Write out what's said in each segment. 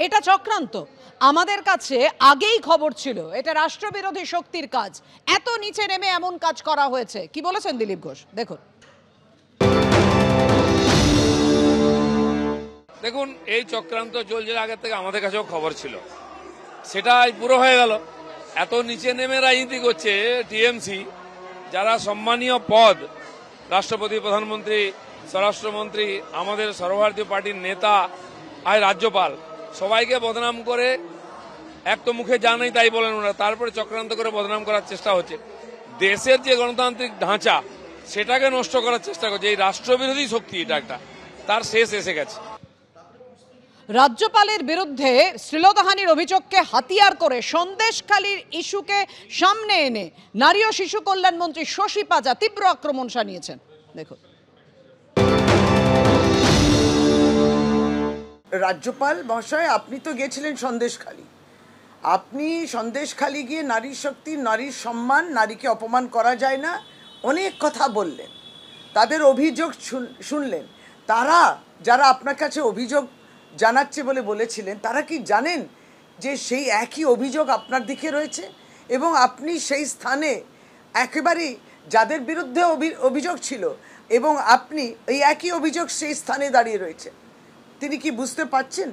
এটা চক্রান্ত। আমাদের কাছে আগেই খবর ছিল এটা রাষ্ট্রবিরোধী শক্তির কাজ, এত নিচে নেমে এমন কাজ করা হয়েছে। কি বলেছেন দিলীপ ঘোষ, দেখুন। দেখুন, এই চক্রান্ত চলছে আগে থেকে, আমাদের কাছেও খবর ছিল, সেটা পুরো হয়ে গেল। এত নিচে নেমে রাজনীতি করছে টিএমসি, যারা সম্মানীয় পদ, রাষ্ট্রপতি, প্রধানমন্ত্রী, স্বরাষ্ট্রমন্ত্রী, আমাদের সর্বভারতীয় পার্টির নেতা, আর রাজ্যপাল, সবাইকে বদনাম করে, এক তো মুখে যা নেই তাই বলেন ওরা, তারপরে চক্রান্ত করে বদনাম করার চেষ্টা হচ্ছে। দেশের যে গণতান্ত্রিক ঢাঁচা সেটাকে নষ্ট করার চেষ্টা করছে এই রাষ্ট্রবিরোধী শক্তি, এটা একটা তার শেষ এসে গেছে। রাজ্যপালের বিরুদ্ধে শ্লীলতাহানির অভিযোগকে হাতিয়ার করে সন্দেশখালীর ইস্যুকে সামনে এনে নারী ও শিশু কল্যাণ মন্ত্রী শশী পাজা তীব্র আক্রমণ শানিয়েছেন, দেখুন। রাজ্যপাল মহাশয়, আপনি তো গেছিলেন সন্দেশখালী, আপনি সন্দেশখালী গিয়ে নারী শক্তি, নারীর সম্মান, নারীকে অপমান করা যায় না, অনেক কথা বললেন, তাদের অভিযোগ শুনলেন। তারা যারা আপনার কাছে অভিযোগ জানাচ্ছে বলে বলেছিলেন, তারা কি জানেন যে সেই একই অভিযোগ আপনার দিকে রয়েছে এবং আপনি সেই স্থানে একেবারেই যাদের বিরুদ্ধে অভিযোগ ছিল এবং আপনি এই একই অভিযোগ সেই স্থানে দাঁড়িয়ে রয়েছে, তিনি কি বুঝতে পারছেন?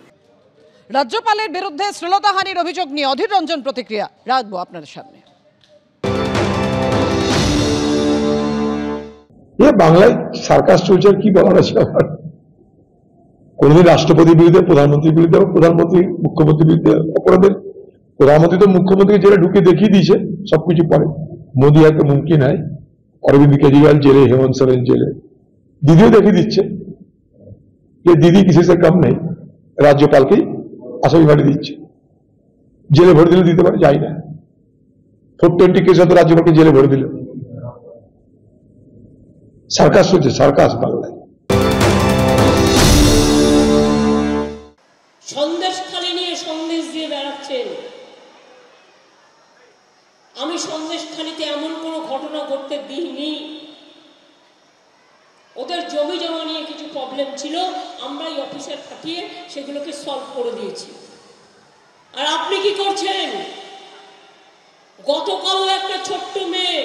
রাজ্যপালের বিরুদ্ধে শ্লীলতাহানির অভিযোগ নিয়ে অধীর রঞ্জন প্রতিক্রিয়া রাখবো আপনাদের সামনে। বাংলায় সার্কাস চলছে, কি বলার আছে আমার? কোনদিন রাষ্ট্রপতির বিরুদ্ধে, প্রধানমন্ত্রীর বিরুদ্ধে, প্রধানমন্ত্রী মুখ্যমন্ত্রীর বিরুদ্ধে অপরাধের। প্রধানমন্ত্রী তো মুখ্যমন্ত্রীকে জেলে ঢুকে দেখিয়ে দিয়েছে সবকিছু পরে। মোদী একটা মুমকিন হয়, অরবিন্দ কেজরিওয়াল জেলে, হেমন্ত সোরেন জেলে, দিদিও দেখিয়ে দিচ্ছে যে দিদি কিসি সে কম নেই, রাজ্যপালকেই আসামি বাড়ি দিচ্ছে। জেলে ভরে দিলে দিতে পারে, যাই না। 420 কেস হতো, রাজ্যপালকে জেলে ভরে দিল। সার্কাস চলছে, সার্কাস বাংলায়। সন্দেশখালী নিয়ে সন্দেশ দিয়ে বেড়াচ্ছেন। আমি সন্দেশখালীতে এমন কোনো ঘটনা ঘটতে দিইনি। ওদের জমি জমা নিয়ে কিছু প্রবলেম ছিল, আমরা এই অফিসে পাঠিয়ে সেগুলোকে সলভ করে দিয়েছি। আর আপনি কি করছেন? গতকালও একটা ছোট্ট মেয়ে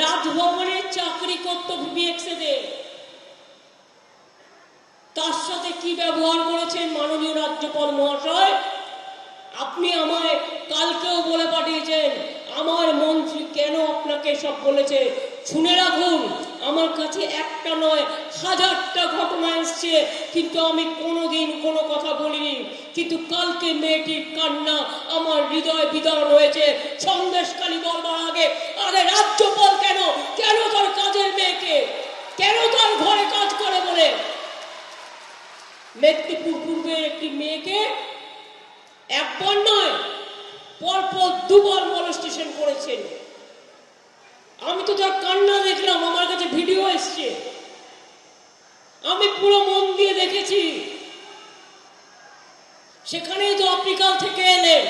রাজভবনে চাকরি করত বিবিএক্সে, তার সাথে কি ব্যবহার করেছেন মাননীয় রাজ্যপাল মহাশয়? আপনি আমায় কালকেও বলে পাঠিয়েছেন আমার মন্ত্রী কেন আপনাকে সব বলেছে। শুনে রাখুন, আমার কাছে একটা নয় হাজারটা ঘটনা এসছে, কিন্তু আমি কোনোদিন কোনো কথা বলিনি। কিন্তু কালকে মেয়েটির কান্না আমার হৃদয় বিদারণ হয়েছে। সন্দেশখালী বলবার আগে, আরে রাজ্যপাল কেন কেন তার কাজের মেয়েকে, কেন তার ঘরে কাজ করে বলে মেদিনীপুর পূর্বের একটি মেয়েকে একবার নয় পরপর দুবার মলেস্টেশন করেছেন। আমি তো তার কান্না দেখলাম, আমার কাছে ভিডিও এসছে, আমি পুরো মন দিয়ে দেখেছি। সেখানেই তো আপনি কাল থেকে এলেন,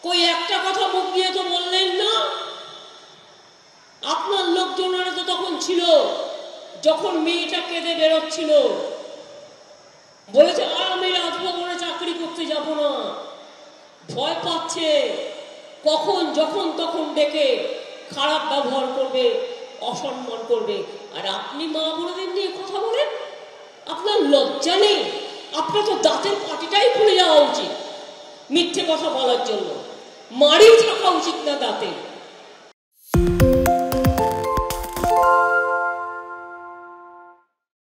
কই একটা কথা মুখ দিয়ে তো বললেন না। আপনার লোকজনেরা তো তখন ছিল, যখন মেয়েটা কেঁদে বেরোচ্ছিল, বলেছে আর আমি রাজভবনে চাকরি করতে যাব না, ভয় পাচ্ছে, কখন যখন তখন ডেকে খারাপ ব্যবহার করবে, অসম্মান করবে। আর আপনি মা বোনদের নিয়ে কথা বলেন, আপনার লজ্জা নেই? আপনার তো দাঁতের পাটিটাই খুলে যাওয়া উচিত মিথ্যে কথা বলার জন্য, মারি থাকা উচিত না